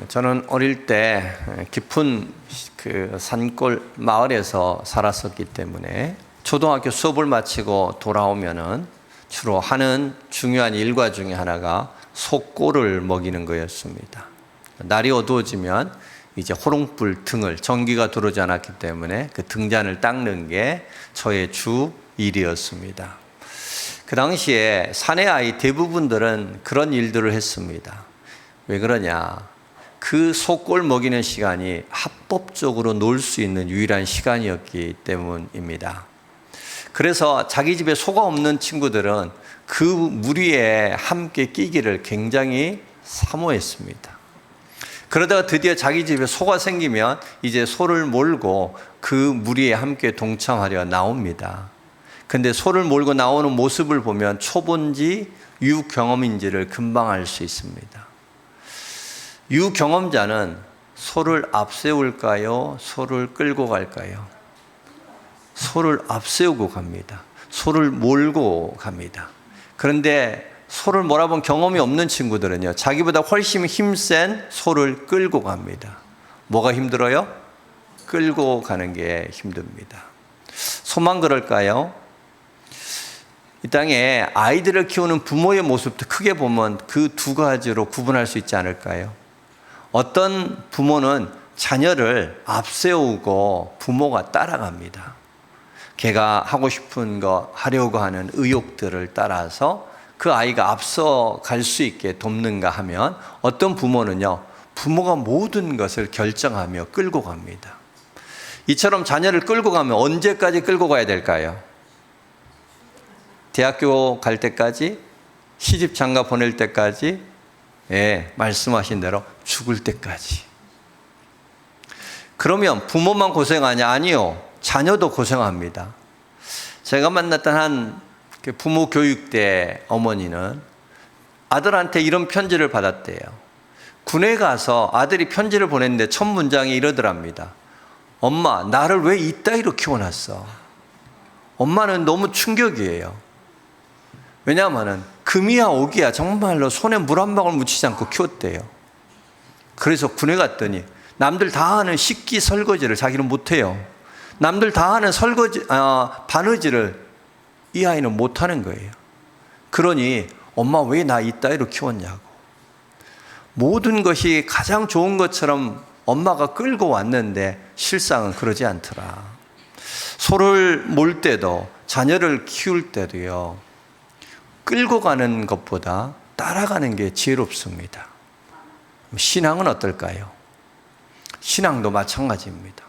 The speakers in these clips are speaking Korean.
저는 어릴 때 깊은 그 산골 마을에서 살았었기 때문에 초등학교 수업을 마치고 돌아오면은 주로 하는 중요한 일과 중에 하나가 소꼬를 먹이는 거였습니다. 날이 어두워지면 이제 호롱불 등을 전기가 들어오지 않았기 때문에 그 등잔을 닦는 게 저의 주 일이었습니다. 그 당시에 사내 아이 대부분들은 그런 일들을 했습니다. 왜 그러냐? 그 소꼴 먹이는 시간이 합법적으로 놀 수 있는 유일한 시간이었기 때문입니다. 그래서 자기 집에 소가 없는 친구들은 그 무리에 함께 끼기를 굉장히 사모했습니다. 그러다가 드디어 자기 집에 소가 생기면 이제 소를 몰고 그 무리에 함께 동참하려 나옵니다. 근데 소를 몰고 나오는 모습을 보면 초본지 유경험인지를 금방 알 수 있습니다. 유경험자는 소를 앞세울까요? 소를 끌고 갈까요? 소를 앞세우고 갑니다. 소를 몰고 갑니다. 그런데 소를 몰아본 경험이 없는 친구들은요, 자기보다 훨씬 힘센 소를 끌고 갑니다. 뭐가 힘들어요? 끌고 가는 게 힘듭니다. 소만 그럴까요? 이 땅에 아이들을 키우는 부모의 모습도 크게 보면 그 두 가지로 구분할 수 있지 않을까요? 어떤 부모는 자녀를 앞세우고 부모가 따라갑니다. 걔가 하고 싶은 거 하려고 하는 의욕들을 따라서 그 아이가 앞서 갈 수 있게 돕는가 하면, 어떤 부모는요, 부모가 모든 것을 결정하며 끌고 갑니다. 이처럼 자녀를 끌고 가면 언제까지 끌고 가야 될까요? 대학교 갈 때까지? 시집 장가 보낼 때까지? 말씀하신 대로 죽을 때까지. 그러면 부모만 고생하냐? 아니요. 자녀도 고생합니다. 제가 만났던 한 부모 교육대 어머니는 아들한테 이런 편지를 받았대요. 군에 가서 아들이 편지를 보냈는데 첫 문장이 이러더랍니다. 엄마, 나를 왜 이따위로 키워놨어? 엄마는 너무 충격이에요. 왜냐하면 금이야 오기야 정말로 손에 물 한 방울 묻히지 않고 키웠대요. 그래서 군에 갔더니 남들 다 하는 식기 설거지를 자기는 못해요. 남들 다 하는 바느질을 이 아이는 못하는 거예요. 그러니 엄마 왜 나 이따위로 키웠냐고. 모든 것이 가장 좋은 것처럼 엄마가 끌고 왔는데 실상은 그러지 않더라. 소를 몰 때도 자녀를 키울 때도요, 끌고 가는 것보다 따라가는 게 지혜롭습니다. 신앙은 어떨까요? 신앙도 마찬가지입니다.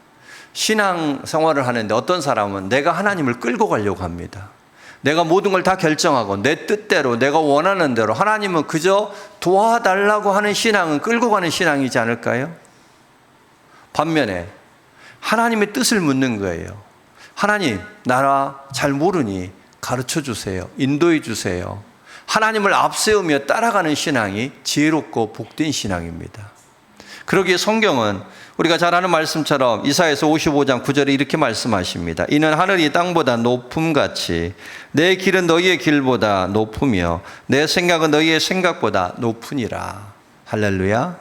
신앙 생활을 하는데 어떤 사람은 내가 하나님을 끌고 가려고 합니다. 내가 모든 걸 다 결정하고 내 뜻대로 내가 원하는 대로, 하나님은 그저 도와달라고 하는 신앙은 끌고 가는 신앙이지 않을까요? 반면에 하나님의 뜻을 묻는 거예요. 하나님, 나 잘 모르니 가르쳐 주세요. 인도해 주세요. 하나님을 앞세우며 따라가는 신앙이 지혜롭고 복된 신앙입니다. 그러기에 성경은 우리가 잘 아는 말씀처럼 이사야서 55장 9절에 이렇게 말씀하십니다. 이는 하늘이 땅보다 높음같이 내 길은 너희의 길보다 높으며 내 생각은 너희의 생각보다 높으니라. 할렐루야.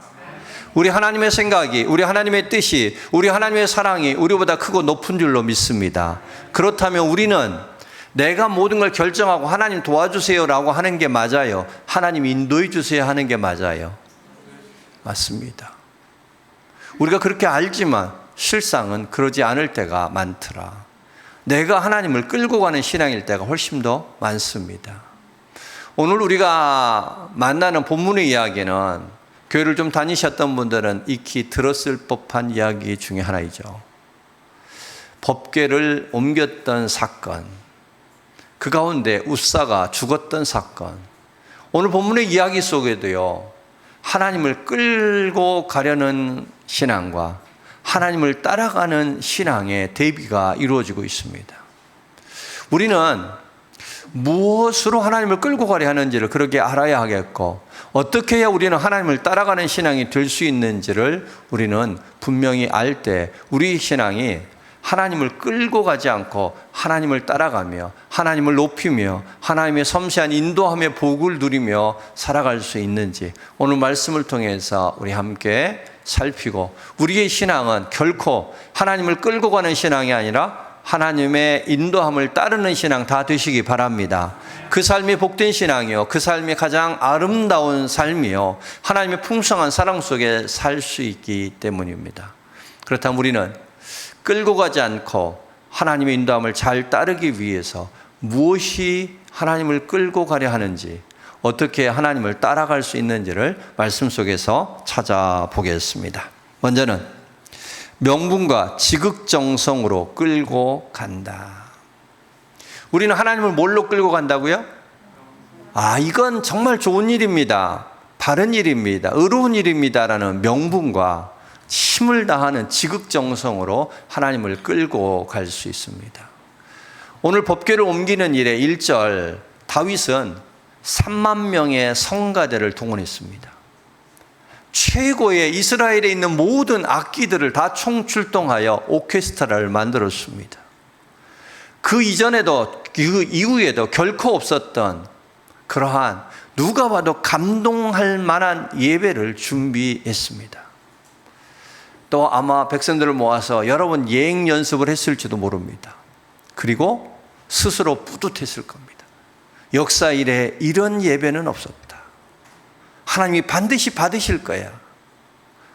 우리 하나님의 생각이, 우리 하나님의 뜻이, 우리 하나님의 사랑이 우리보다 크고 높은 줄로 믿습니다. 그렇다면 우리는 내가 모든 걸 결정하고 하나님 도와주세요라고 하는 게 맞아요? 하나님 인도해 주세요 하는 게 맞아요? 맞습니다. 우리가 그렇게 알지만 실상은 그러지 않을 때가 많더라. 내가 하나님을 끌고 가는 신앙일 때가 훨씬 더 많습니다. 오늘 우리가 만나는 본문의 이야기는 교회를 좀 다니셨던 분들은 익히 들었을 법한 이야기 중에 하나이죠. 법궤를 옮겼던 사건, 그 가운데 웃사가 죽었던 사건. 오늘 본문의 이야기 속에도요, 하나님을 끌고 가려는 신앙과 하나님을 따라가는 신앙의 대비가 이루어지고 있습니다. 우리는 무엇으로 하나님을 끌고 가려 하는지를 그렇게 알아야 하겠고, 어떻게 해야 우리는 하나님을 따라가는 신앙이 될 수 있는지를 우리는 분명히 알 때 우리 신앙이 하나님을 끌고 가지 않고 하나님을 따라가며 하나님을 높이며 하나님의 섬세한 인도함의 복을 누리며 살아갈 수 있는지 오늘 말씀을 통해서 우리 함께 살피고, 우리의 신앙은 결코 하나님을 끌고 가는 신앙이 아니라 하나님의 인도함을 따르는 신앙 다 되시기 바랍니다. 그 삶이 복된 신앙이요, 그 삶이 가장 아름다운 삶이요, 하나님의 풍성한 사랑 속에 살 수 있기 때문입니다. 그렇다면 우리는 끌고 가지 않고 하나님의 인도함을 잘 따르기 위해서 무엇이 하나님을 끌고 가려 하는지, 어떻게 하나님을 따라갈 수 있는지를 말씀 속에서 찾아보겠습니다. 먼저는 명분과 지극정성으로 끌고 간다. 우리는 하나님을 뭘로 끌고 간다고요? 이건 정말 좋은 일입니다. 바른 일입니다. 의로운 일입니다라는 명분과 힘을 다하는 지극정성으로 하나님을 끌고 갈 수 있습니다. 오늘 법궤를 옮기는 일에 1절, 다윗은 3만 명의 성가대를 동원했습니다. 최고의 이스라엘에 있는 모든 악기들을 다 총출동하여 오케스트라를 만들었습니다. 그 이전에도 그 이후에도 결코 없었던 그러한 누가 봐도 감동할 만한 예배를 준비했습니다. 또 아마 백성들을 모아서 여러 번 예행 연습을 했을지도 모릅니다. 그리고 스스로 뿌듯했을 겁니다. 역사 이래 이런 예배는 없었다. 하나님이 반드시 받으실 거야.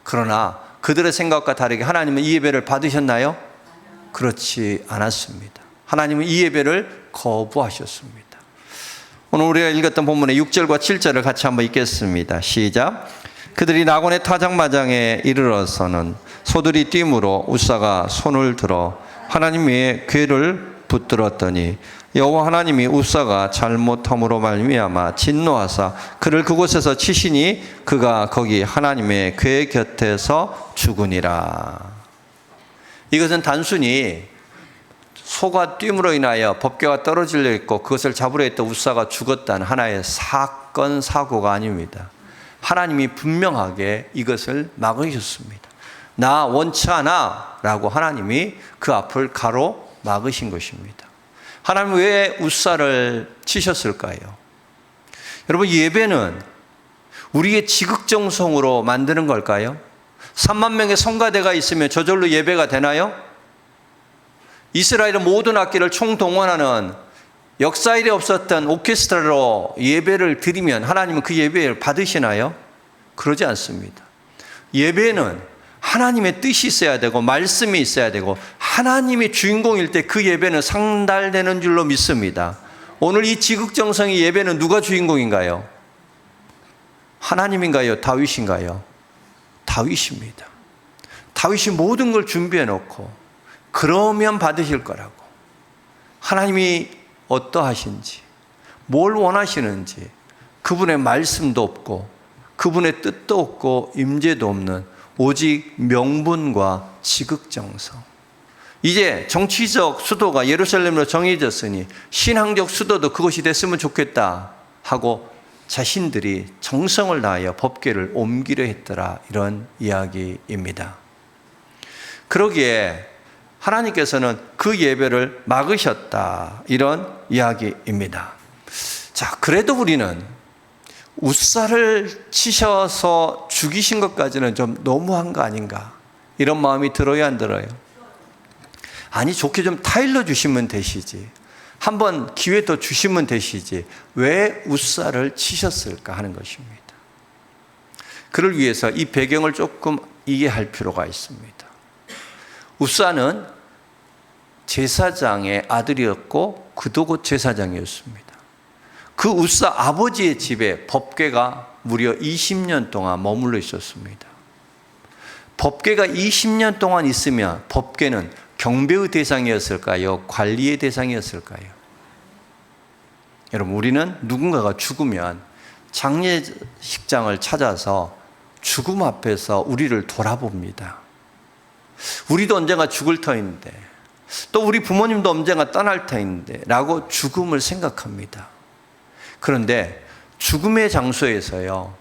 그러나 그들의 생각과 다르게 하나님은 이 예배를 받으셨나요? 그렇지 않았습니다. 하나님은 이 예배를 거부하셨습니다. 오늘 우리가 읽었던 본문의 6절과 7절을 같이 한번 읽겠습니다. 시작. 그들이 나곤의 타작마장에 이르러서는 소들이 뛰므로 우사가 손을 들어 하나님 위에 궤를 붙들었더니 여호와 하나님이 우사가 잘못함으로 말미암아 진노하사 그를 그곳에서 치시니 그가 거기 하나님의 궤 곁에서 죽으니라. 이것은 단순히 소가 뛰므로 인하여 법궤가 떨어지려 했고 그것을 잡으려 했던 우사가 죽었다는 하나의 사건 사고가 아닙니다. 하나님이 분명하게 이것을 막으셨습니다. 나 원치 않아 라고 하나님이 그 앞을 가로막으신 것입니다. 하나님 왜 우사를 치셨을까요? 여러분, 예배는 우리의 지극정성으로 만드는 걸까요? 3만 명의 성가대가 있으면 저절로 예배가 되나요? 이스라엘의 모든 악기를 총동원하는 역사 일에 없었던 오케스트라로 예배를 드리면 하나님은 그 예배를 받으시나요? 그러지 않습니다. 예배는 하나님의 뜻이 있어야 되고 말씀이 있어야 되고 하나님이 주인공일 때 그 예배는 상달되는 줄로 믿습니다. 오늘 이 지극정성의 예배는 누가 주인공인가요? 하나님인가요? 다윗인가요? 다윗입니다. 다윗이 모든 걸 준비해 놓고 그러면 받으실 거라고, 하나님이 어떠하신지, 뭘 원하시는지, 그분의 말씀도 없고 그분의 뜻도 없고 임재도 없는 오직 명분과 지극정성. 이제 정치적 수도가 예루살렘으로 정해졌으니 신앙적 수도도 그것이 됐으면 좋겠다 하고 자신들이 정성을 다하여 법궤를 옮기려 했더라, 이런 이야기입니다. 그러기에 하나님께서는 그 예배를 막으셨다, 이런 이야기입니다. 자, 그래도 우리는 우사를 치셔서 죽이신 것까지는 좀 너무한 거 아닌가, 이런 마음이 들어요, 안 들어요? 아니, 좋게 좀 타일러 주시면 되시지, 한번 기회 더 주시면 되시지, 왜 우사를 치셨을까 하는 것입니다. 그를 위해서 이 배경을 조금 이해할 필요가 있습니다. 우사는 제사장의 아들이었고 그도 곧 제사장이었습니다. 그 우사 아버지의 집에 법궤가 무려 20년 동안 머물러 있었습니다. 법궤가 20년 동안 있으면 법궤는 경배의 대상이었을까요? 관리의 대상이었을까요? 여러분, 우리는 누군가가 죽으면 장례식장을 찾아서 죽음 앞에서 우리를 돌아봅니다. 우리도 언젠가 죽을 터인데, 또 우리 부모님도 언젠가 떠날 터인데 라고 죽음을 생각합니다. 그런데 죽음의 장소에서요,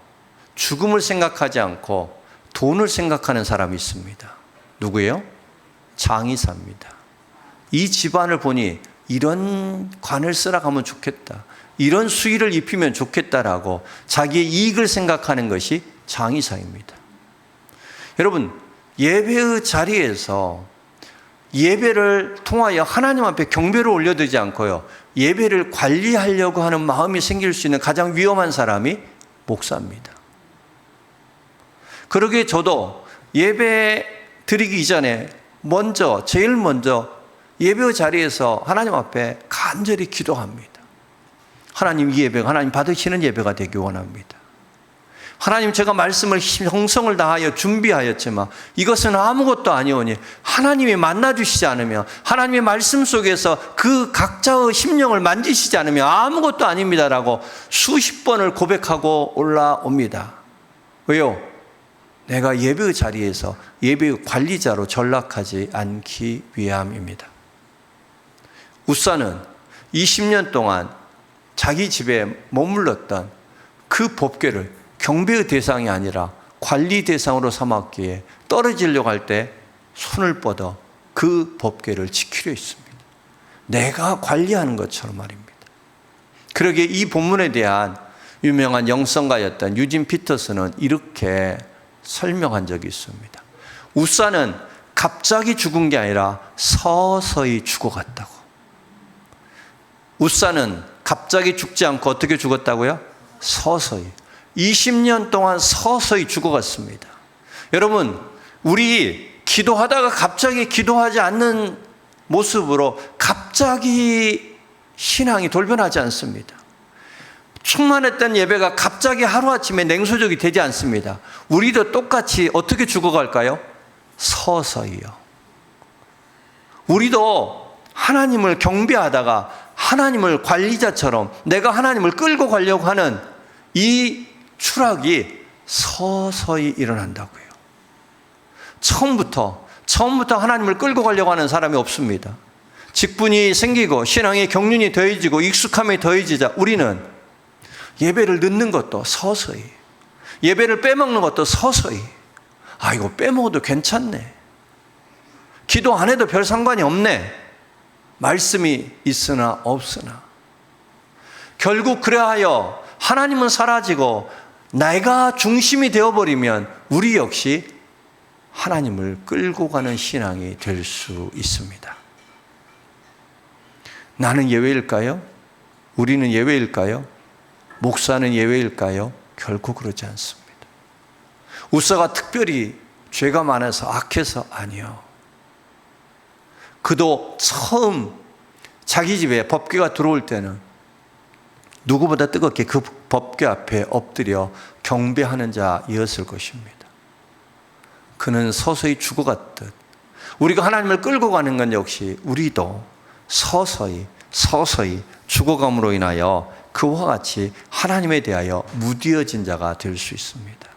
죽음을 생각하지 않고 돈을 생각하는 사람이 있습니다. 누구예요? 장의사입니다. 이 집안을 보니 이런 관을 쓰라 하면 좋겠다, 이런 수의를 입히면 좋겠다라고 자기의 이익을 생각하는 것이 장의사입니다. 여러분, 예배의 자리에서 예배를 통하여 하나님 앞에 경배를 올려드리지 않고요, 예배를 관리하려고 하는 마음이 생길 수 있는 가장 위험한 사람이 목사입니다. 그러기에 저도 예배 드리기 이전에 제일 먼저 예배 자리에서 하나님 앞에 간절히 기도합니다. 하나님, 이 예배가 하나님 받으시는 예배가 되기 원합니다. 하나님, 제가 말씀을 형성을 다하여 준비하였지만 이것은 아무것도 아니오니 하나님이 만나주시지 않으면, 하나님의 말씀 속에서 그 각자의 심령을 만지시지 않으면 아무것도 아닙니다라고 수십 번을 고백하고 올라옵니다. 왜요? 내가 예배의 자리에서 예배의 관리자로 전락하지 않기 위함입니다. 우사는 20년 동안 자기 집에 머물렀던 그 법궤를 경배의 대상이 아니라 관리 대상으로 삼았기에 떨어지려고 할 때 손을 뻗어 그 법궤를 지키려 했습니다. 내가 관리하는 것처럼 말입니다. 그러기에 이 본문에 대한 유명한 영성가였던 유진 피터스는 이렇게 설명한 적이 있습니다. 우사는 갑자기 죽은 게 아니라 서서히 죽어갔다고. 우사는 갑자기 죽지 않고 어떻게 죽었다고요? 서서히. 20년 동안 서서히 죽어갔습니다. 여러분, 우리 기도하다가 갑자기 기도하지 않는 모습으로 갑자기 신앙이 돌변하지 않습니다. 충만했던 예배가 갑자기 하루아침에 냉소적이 되지 않습니다. 우리도 똑같이 어떻게 죽어갈까요? 서서히요. 우리도 하나님을 경배하다가 하나님을 관리자처럼 내가 하나님을 끌고 가려고 하는 이 추락이 서서히 일어난다고요. 처음부터 하나님을 끌고 가려고 하는 사람이 없습니다. 직분이 생기고 신앙의 경륜이 더해지고 익숙함이 더해지자 우리는 예배를 늦는 것도 서서히, 예배를 빼먹는 것도 서서히, 이거 빼먹어도 괜찮네, 기도 안 해도 별 상관이 없네, 말씀이 있으나 없으나, 결국 그래하여 하나님은 사라지고 내가 중심이 되어버리면 우리 역시 하나님을 끌고 가는 신앙이 될 수 있습니다. 나는 예외일까요? 우리는 예외일까요? 목사는 예외일까요? 결코 그러지 않습니다. 우사가 특별히 죄가 많아서 악해서 아니요. 그도 처음 자기 집에 법궤가 들어올 때는 누구보다 뜨겁게 그 법궤 앞에 엎드려 경배하는 자였을 것입니다. 그는 서서히 죽어갔듯 우리가 하나님을 끌고 가는 건 역시 우리도 서서히 죽어감으로 인하여 그와 같이 하나님에 대하여 무뎌진 자가 될 수 있습니다.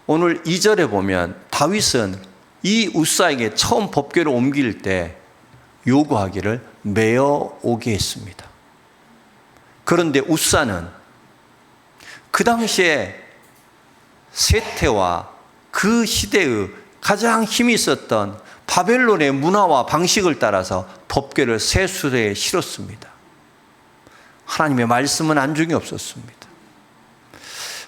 오늘 2절에 보면 다윗은 이 우사에게 처음 법궤를 옮길 때 요구하기를 메어 오게 했습니다. 그런데 우사는 그 당시에 세태와 그 시대의 가장 힘이 있었던 바벨론의 문화와 방식을 따라서 법궤를 세수대에 실었습니다. 하나님의 말씀은 안중에 없었습니다.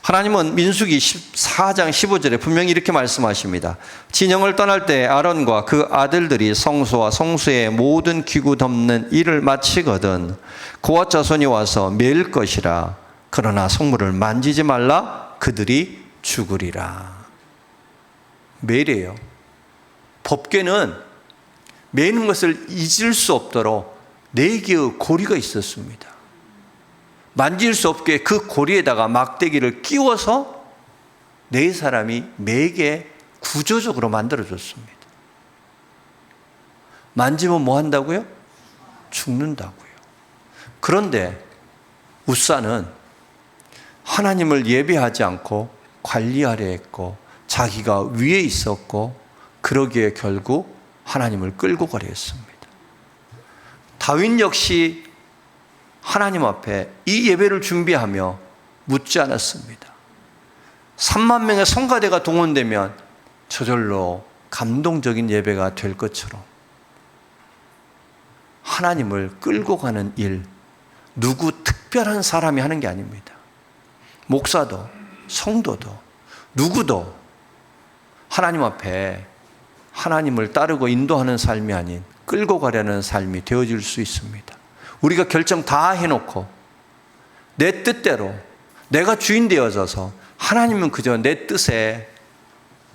하나님은 민수기 14장 15절에 분명히 이렇게 말씀하십니다. 진영을 떠날 때 아론과 그 아들들이 성소와 성소의 모든 기구 덮는 일을 마치거든 그와 자손이 와서 맬 것이라. 그러나 성물을 만지지 말라. 그들이 죽으리라. 매래요. 법궤는 매는 것을 잊을 수 없도록 4개의 고리가 있었습니다. 만질 수 없게 그 고리에다가 막대기를 끼워서 4사람이 매게 구조적으로 만들어줬습니다. 만지면 뭐 한다고요? 죽는다고요. 그런데 우사는 하나님을 예배하지 않고 관리하려 했고 자기가 위에 있었고 그러기에 결국 하나님을 끌고 가려 했습니다. 다윗 역시 하나님 앞에 이 예배를 준비하며 묻지 않았습니다. 3만 명의 성가대가 동원되면 저절로 감동적인 예배가 될 것처럼 하나님을 끌고 가는 일, 누구 특별한 사람이 하는 게 아닙니다. 목사도, 성도도, 누구도 하나님 앞에 하나님을 따르고 인도하는 삶이 아닌 끌고 가려는 삶이 되어질 수 있습니다. 우리가 결정 다 해놓고 내 뜻대로 내가 주인 되어져서 하나님은 그저 내 뜻에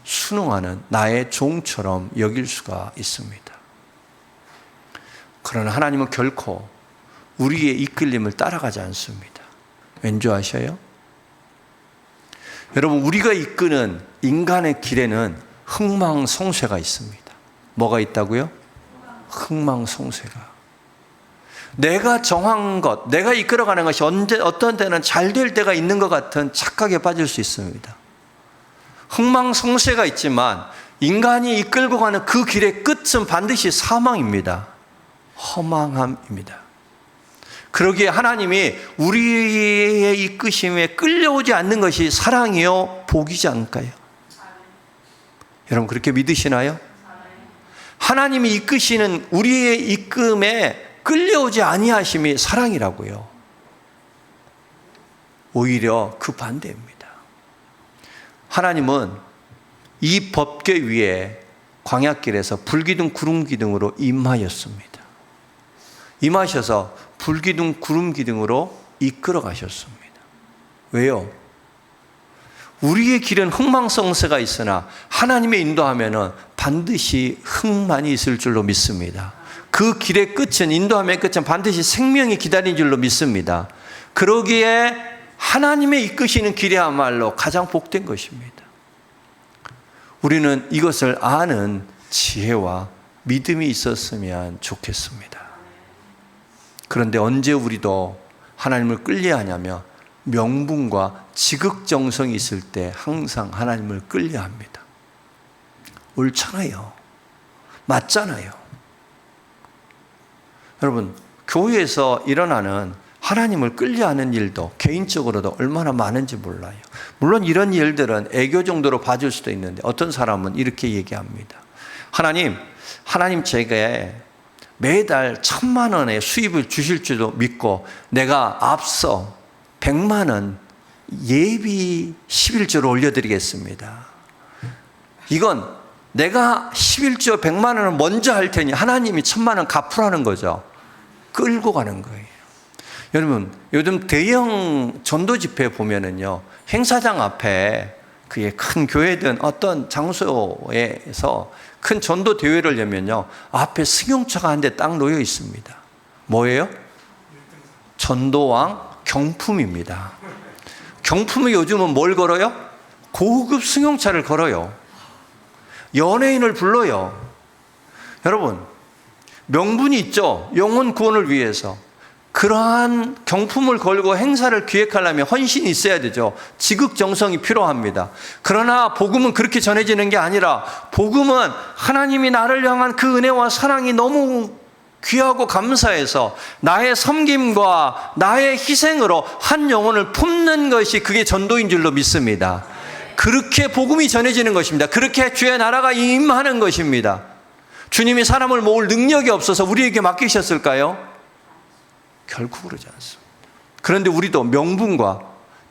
순응하는 나의 종처럼 여길 수가 있습니다. 그러나 하나님은 결코 우리의 이끌림을 따라가지 않습니다. 왠지 아셔요? 여러분, 우리가 이끄는 인간의 길에는 흥망성쇠가 있습니다. 뭐가 있다고요? 흥망성쇠가. 내가 정한 것, 내가 이끌어가는 것이 어떤 때는 잘 될 때가 있는 것 같은 착각에 빠질 수 있습니다. 흥망성쇠가 있지만 인간이 이끌고 가는 그 길의 끝은 반드시 사망입니다. 허망함입니다. 그러기에 하나님이 우리의 이끄심에 끌려오지 않는 것이 사랑이요 복이지 않을까요? 여러분 그렇게 믿으시나요? 하나님이 이끄시는 우리의 이끌음에 끌려오지 아니하심이 사랑이라고요. 오히려 그 반대입니다. 하나님은 이 법궤 위에 광야길에서 불기둥 구름기둥으로 임하였습니다. 임하셔서 불기둥 구름기둥으로 이끌어 가셨습니다. 왜요? 우리의 길은 흥망성쇠가 있으나 하나님의 인도하면은 반드시 흥만이 있을 줄로 믿습니다. 그 길의 끝은, 인도함의 끝은 반드시 생명이 기다린 줄로 믿습니다. 그러기에 하나님의 이끄시는 길이야말로 가장 복된 것입니다. 우리는 이것을 아는 지혜와 믿음이 있었으면 좋겠습니다. 그런데 언제 우리도 하나님을 끌려야 하냐면 명분과 지극정성이 있을 때 항상 하나님을 끌려야 합니다. 옳잖아요. 맞잖아요. 여러분, 교회에서 일어나는 하나님을 끌려하는 일도 개인적으로도 얼마나 많은지 몰라요. 물론 이런 일들은 애교 정도로 봐줄 수도 있는데 어떤 사람은 이렇게 얘기합니다. 하나님 제게 매달 1,000만 원의 수입을 주실 줄도 믿고 내가 앞서 100만 원 예비 11조를 올려드리겠습니다. 이건 내가 11조 100만 원을 먼저 할 테니 하나님이 1,000만 원 갚으라는 거죠. 끌고 가는 거예요. 여러분, 요즘 대형 전도 집회 보면은요, 행사장 앞에 그게 큰 교회든 어떤 장소에서 큰 전도 대회를 열면요, 앞에 승용차가 한 대 딱 놓여 있습니다. 뭐예요? 전도왕 경품입니다. 경품이 요즘은 뭘 걸어요? 고급 승용차를 걸어요. 연예인을 불러요. 여러분, 명분이 있죠. 영혼 구원을 위해서. 그러한 경품을 걸고 행사를 기획하려면 헌신이 있어야 되죠. 지극정성이 필요합니다. 그러나 복음은 그렇게 전해지는 게 아니라 복음은 하나님이 나를 향한 그 은혜와 사랑이 너무 귀하고 감사해서 나의 섬김과 나의 희생으로 한 영혼을 품는 것이 그게 전도인 줄로 믿습니다. 그렇게 복음이 전해지는 것입니다. 그렇게 주의 나라가 임하는 것입니다. 주님이 사람을 모을 능력이 없어서 우리에게 맡기셨을까요? 결코 그러지 않습니다. 그런데 우리도 명분과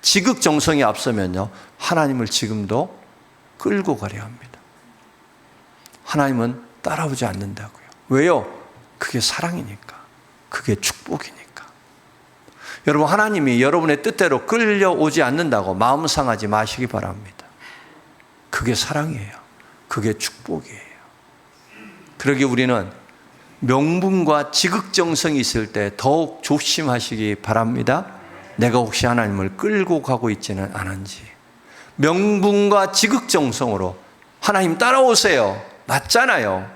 지극정성이 앞서면요, 하나님을 지금도 끌고 가려 합니다. 하나님은 따라오지 않는다고요. 왜요? 그게 사랑이니까. 그게 축복이니까. 여러분, 하나님이 여러분의 뜻대로 끌려오지 않는다고 마음 상하지 마시기 바랍니다. 그게 사랑이에요. 그게 축복이에요. 그러기에 우리는 명분과 지극정성이 있을 때 더욱 조심하시기 바랍니다. 내가 혹시 하나님을 끌고 가고 있지는 않은지. 명분과 지극정성으로 하나님 따라오세요. 맞잖아요.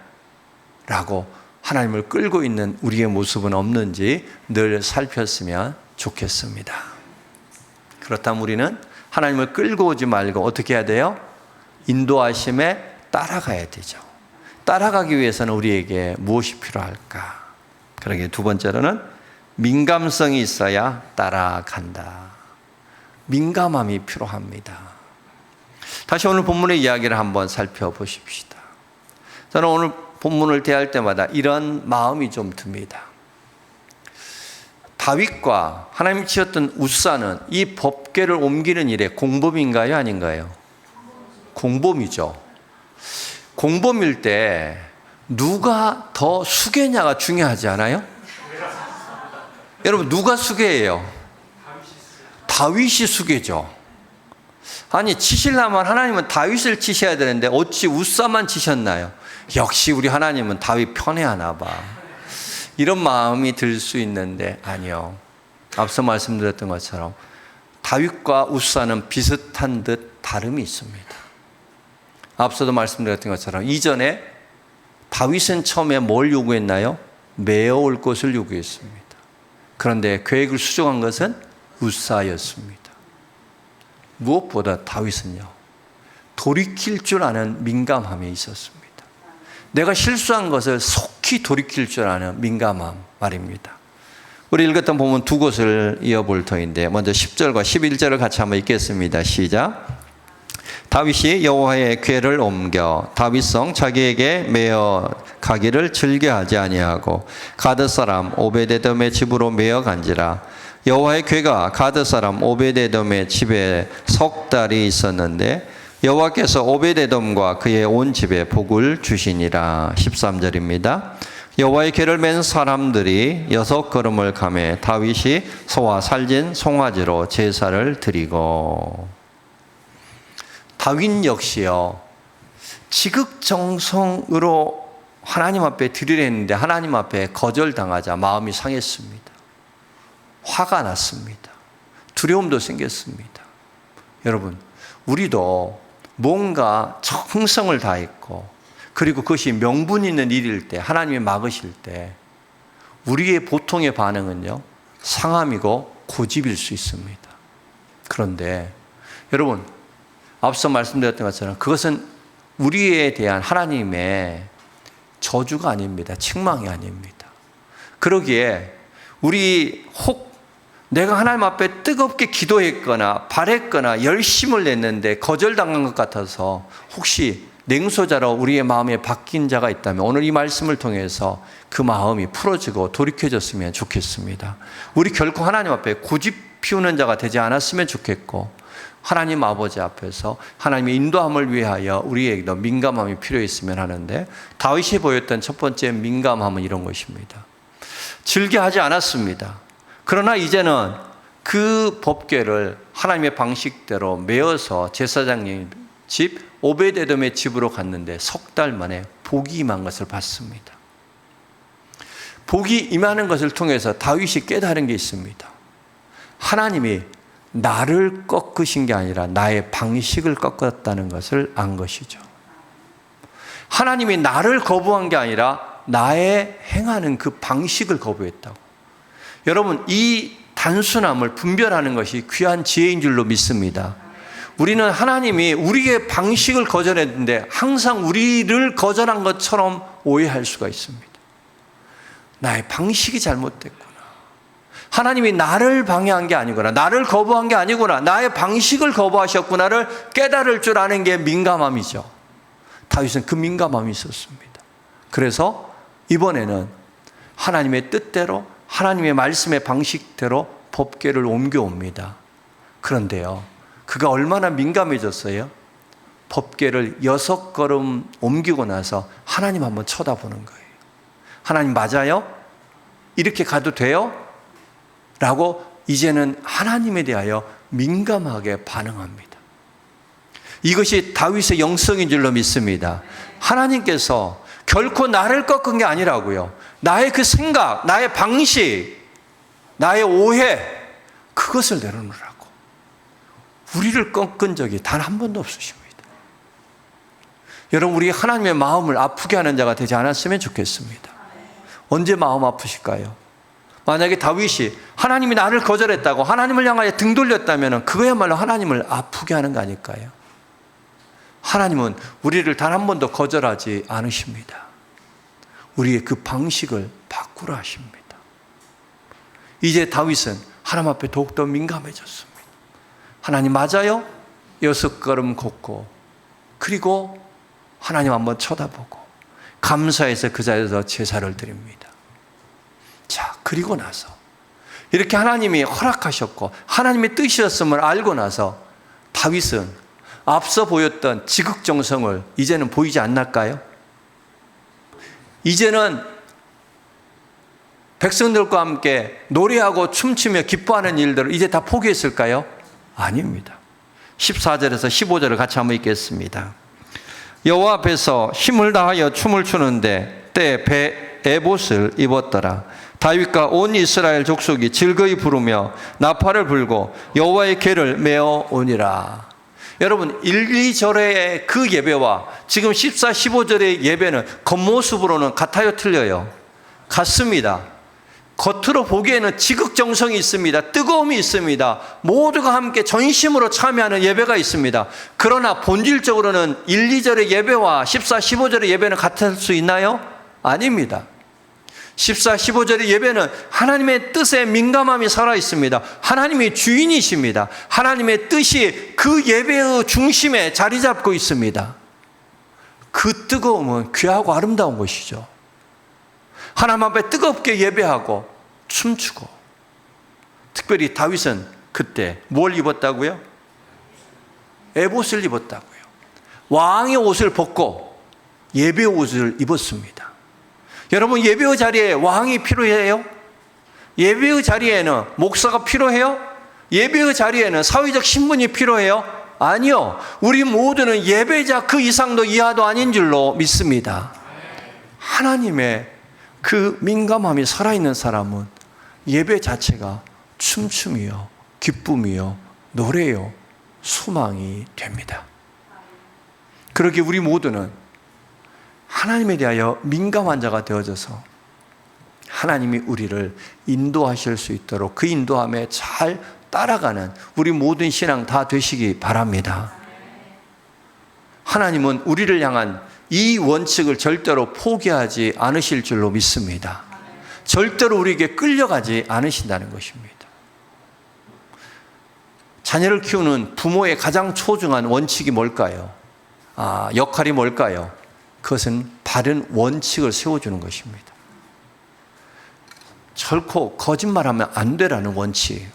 라고 하나님을 끌고 있는 우리의 모습은 없는지 늘 살폈으면 좋겠습니다. 그렇다면 우리는 하나님을 끌고 오지 말고 어떻게 해야 돼요? 인도하심에 따라가야 되죠. 따라가기 위해서는 우리에게 무엇이 필요할까? 그러기에 두 번째로는 민감성이 있어야 따라간다. 민감함이 필요합니다. 다시 오늘 본문의 이야기를 한번 살펴보십시다. 저는 오늘 본문을 대할 때마다 이런 마음이 좀 듭니다. 다윗과 하나님 지었던 우사는 이 법궤를 옮기는 일에 공범인가요? 아닌가요? 공범이죠. 공범일 때 누가 더 수괴냐가 중요하지 않아요? 여러분, 누가 수괴예요? 다윗이 수괴죠. 아니, 치시려면 하나님은 다윗을 치셔야 되는데 어찌 우사만 치셨나요? 역시 우리 하나님은 다윗 편애하나 봐. 이런 마음이 들 수 있는데 아니요. 앞서 말씀드렸던 것처럼 다윗과 우사는 비슷한 듯 다름이 있습니다. 앞서도 말씀드렸던 것처럼 이전에 다윗은 처음에 뭘 요구했나요? 메어올 것을 요구했습니다. 그런데 계획을 수정한 것은 우사였습니다. 무엇보다 다윗은요, 돌이킬 줄 아는 민감함이 있었습니다. 내가 실수한 것을 속히 돌이킬 줄 아는 민감함 말입니다. 우리 읽었던 본문 두 곳을 이어볼 터인데 먼저 10절과 11절을 같이 한번 읽겠습니다. 시작. 다윗이 여호와의 궤를 옮겨 다윗성 자기에게 메어 가기를 즐겨하지 아니하고 가드 사람 오베데돔의 집으로 메어 간지라. 여호와의 궤가 가드 사람 오베데돔의 집에 석 달이 있었는데 여호와께서 오베데돔과 그의 온 집에 복을 주시니라. 13절입니다. 여호와의 궤를 맨 사람들이 6걸음을 가매 다윗이 소와 살진 송아지로 제사를 드리고. 다윗 역시요, 지극정성으로 하나님 앞에 드리려 했는데 하나님 앞에 거절당하자 마음이 상했습니다. 화가 났습니다. 두려움도 생겼습니다. 여러분, 우리도 뭔가 정성을 다했고 그리고 그것이 명분 있는 일일 때, 하나님이 막으실 때 우리의 보통의 반응은요, 상함이고 고집일 수 있습니다. 그런데 여러분, 앞서 말씀드렸던 것처럼 그것은 우리에 대한 하나님의 저주가 아닙니다. 책망이 아닙니다. 그러기에 우리 혹 내가 하나님 앞에 뜨겁게 기도했거나 바랬거나 열심을 냈는데 거절당한 것 같아서 혹시 냉소자로 우리의 마음에 바뀐 자가 있다면 오늘 이 말씀을 통해서 그 마음이 풀어지고 돌이켜졌으면 좋겠습니다. 우리 결코 하나님 앞에 고집 피우는 자가 되지 않았으면 좋겠고 하나님 아버지 앞에서 하나님의 인도함을 위하여 우리에게도 민감함이 필요했으면 하는데 다윗이 보였던 첫 번째 민감함은 이런 것입니다. 즐겨하지 않았습니다. 그러나 이제는 그 법궤를 하나님의 방식대로 메어서 제사장님 집 오베데돔의 집으로 갔는데 석 달 만에 복이 임한 것을 봤습니다. 복이 임하는 것을 통해서 다윗이 깨달은 게 있습니다. 하나님이 나를 꺾으신 게 아니라 나의 방식을 꺾었다는 것을 안 것이죠. 하나님이 나를 거부한 게 아니라 나의 행하는 그 방식을 거부했다고. 여러분, 이 단순함을 분별하는 것이 귀한 지혜인 줄로 믿습니다. 우리는 하나님이 우리의 방식을 거절했는데 항상 우리를 거절한 것처럼 오해할 수가 있습니다. 나의 방식이 잘못됐구나. 하나님이 나를 방해한 게 아니구나. 나를 거부한 게 아니구나. 나의 방식을 거부하셨구나를 깨달을 줄 아는 게 민감함이죠. 다윗은 그 민감함이 있었습니다. 그래서 이번에는 하나님의 뜻대로 하나님의 말씀의 방식대로 법궤를 옮겨옵니다. 그런데요, 그가 얼마나 민감해졌어요? 법궤를 6걸음 옮기고 나서 하나님 한번 쳐다보는 거예요. 하나님 맞아요? 이렇게 가도 돼요? 라고 이제는 하나님에 대하여 민감하게 반응합니다. 이것이 다윗의 영성인 줄로 믿습니다. 하나님께서 결코 나를 꺾은 게 아니라고요. 나의 그 생각, 나의 방식, 나의 오해, 그것을 내려놓으라고. 우리를 꺾은 적이 단 한 번도 없으십니다. 여러분, 우리 하나님의 마음을 아프게 하는 자가 되지 않았으면 좋겠습니다. 언제 마음 아프실까요? 만약에 다윗이 하나님이 나를 거절했다고 하나님을 향하여 등 돌렸다면 그거야말로 하나님을 아프게 하는 거 아닐까요? 하나님은 우리를 단 한 번도 거절하지 않으십니다. 우리의 그 방식을 바꾸라 하십니다. 이제 다윗은 하나님 앞에 더욱더 민감해졌습니다. 하나님 맞아요? 6걸음 걷고 그리고 하나님 한번 쳐다보고 감사해서 그 자리에서 제사를 드립니다. 자, 그리고 나서 이렇게 하나님이 허락하셨고 하나님의 뜻이었음을 알고 나서 다윗은 앞서 보였던 지극정성을 이제는 보이지 않을까요? 이제는 백성들과 함께 노래하고 춤추며 기뻐하는 일들을 이제 다 포기했을까요? 아닙니다. 14절에서 15절을 같이 한번 읽겠습니다. 여호와 앞에서 힘을 다하여 춤을 추는데 때에 에봇을 입었더라. 다윗과 온 이스라엘 족속이 즐거이 부르며 나팔을 불고 여호와의 궤를 메어 오니라. 여러분 1, 2절의 그 예배와 지금 14, 15절의 예배는 겉모습으로는 같아요, 틀려요? 같습니다. 겉으로 보기에는 지극정성이 있습니다. 뜨거움이 있습니다. 모두가 함께 전심으로 참여하는 예배가 있습니다. 그러나 본질적으로는 1, 2절의 예배와 14, 15절의 예배는 같을 수 있나요? 아닙니다. 14, 15절의 예배는 하나님의 뜻에 민감함이 살아있습니다. 하나님이 주인이십니다. 하나님의 뜻이 그 예배의 중심에 자리 잡고 있습니다. 그 뜨거움은 귀하고 아름다운 것이죠. 하나님 앞에 뜨겁게 예배하고 춤추고, 특별히 다윗은 그때 뭘 입었다고요? 에봇을 입었다고요. 왕의 옷을 벗고 예배 옷을 입었습니다. 여러분, 예배의 자리에 왕이 필요해요? 예배의 자리에는 목사가 필요해요? 예배의 자리에는 사회적 신분이 필요해요? 아니요. 우리 모두는 예배자 그 이상도 이하도 아닌 줄로 믿습니다. 하나님의 그 민감함이 살아있는 사람은 예배 자체가 춤춤이요, 기쁨이요, 노래요, 소망이 됩니다. 그렇게 우리 모두는 하나님에 대하여 민감한 자가 되어져서 하나님이 우리를 인도하실 수 있도록 그 인도함에 잘 따라가는 우리 모든 신앙 다 되시기 바랍니다. 하나님은 우리를 향한 이 원칙을 절대로 포기하지 않으실 줄로 믿습니다. 절대로 우리에게 끌려가지 않으신다는 것입니다. 자녀를 키우는 부모의 가장 소중한 원칙이 뭘까요? 역할이 뭘까요? 그것은 바른 원칙을 세워주는 것입니다. 결코 거짓말하면 안 되라는 원칙,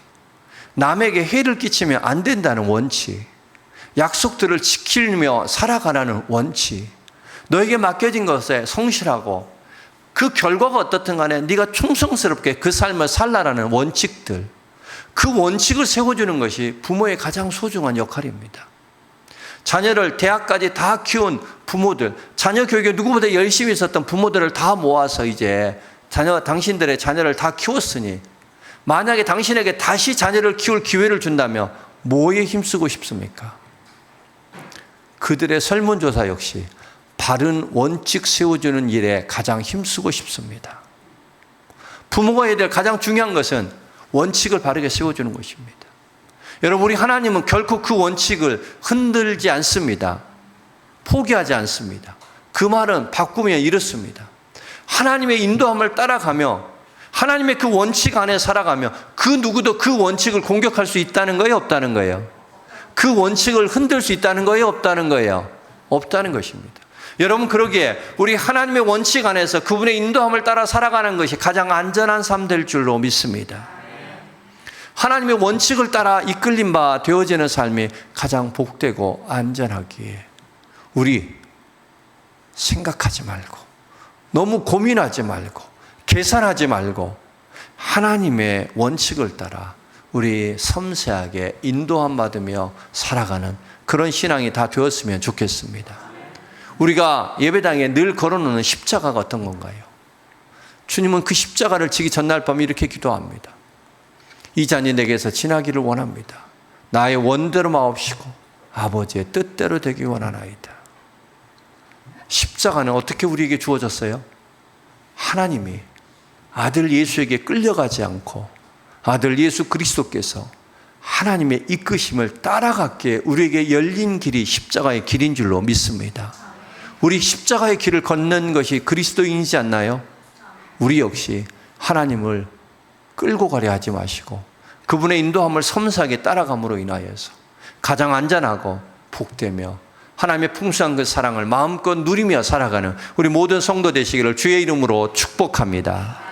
남에게 해를 끼치면 안 된다는 원칙, 약속들을 지키며 살아가라는 원칙, 너에게 맡겨진 것에 성실하고 그 결과가 어떻든 간에 네가 충성스럽게 그 삶을 살라라는 원칙들, 그 원칙을 세워주는 것이 부모의 가장 소중한 역할입니다. 자녀를 대학까지 다 키운 부모들, 자녀 교육에 누구보다 열심히 있었던 부모들을 다 모아서 이제 당신들의 자녀를 다 키웠으니 만약에 당신에게 다시 자녀를 키울 기회를 준다면 뭐에 힘쓰고 싶습니까? 그들의 설문조사 역시 바른 원칙 세워주는 일에 가장 힘쓰고 싶습니다. 부모가 해야 될 가장 중요한 것은 원칙을 바르게 세워주는 것입니다. 여러분, 우리 하나님은 결코 그 원칙을 흔들지 않습니다. 포기하지 않습니다. 그 말은 바꾸면 이렇습니다. 하나님의 인도함을 따라가며 하나님의 그 원칙 안에 살아가며 그 누구도 그 원칙을 공격할 수 있다는 거예요? 없다는 거예요? 그 원칙을 흔들 수 있다는 거예요? 없다는 거예요? 없다는 것입니다. 여러분, 그러기에 우리 하나님의 원칙 안에서 그분의 인도함을 따라 살아가는 것이 가장 안전한 삶 될 줄로 믿습니다. 하나님의 원칙을 따라 이끌림 바 되어지는 삶이 가장 복되고 안전하기에 우리 생각하지 말고 너무 고민하지 말고 계산하지 말고 하나님의 원칙을 따라 우리 섬세하게 인도함 받으며 살아가는 그런 신앙이 다 되었으면 좋겠습니다. 우리가 예배당에 늘 걸어놓는 십자가가 어떤 건가요? 주님은 그 십자가를 지기 전날 밤에 이렇게 기도합니다. 이 잔이 내게서 지나기를 원합니다. 나의 원대로 마옵시고 아버지의 뜻대로 되기 원하나이다. 십자가는 어떻게 우리에게 주어졌어요? 하나님이 아들 예수에게 끌려가지 않고 아들 예수 그리스도께서 하나님의 이끄심을 따라가기에 우리에게 열린 길이 십자가의 길인 줄로 믿습니다. 우리 십자가의 길을 걷는 것이 그리스도인이지 않나요? 우리 역시 하나님을 끌고 가려 하지 마시고 그분의 인도함을 섬세하게 따라감으로 인하여서 가장 안전하고 복되며 하나님의 풍성한 그 사랑을 마음껏 누리며 살아가는 우리 모든 성도 되시기를 주의 이름으로 축복합니다.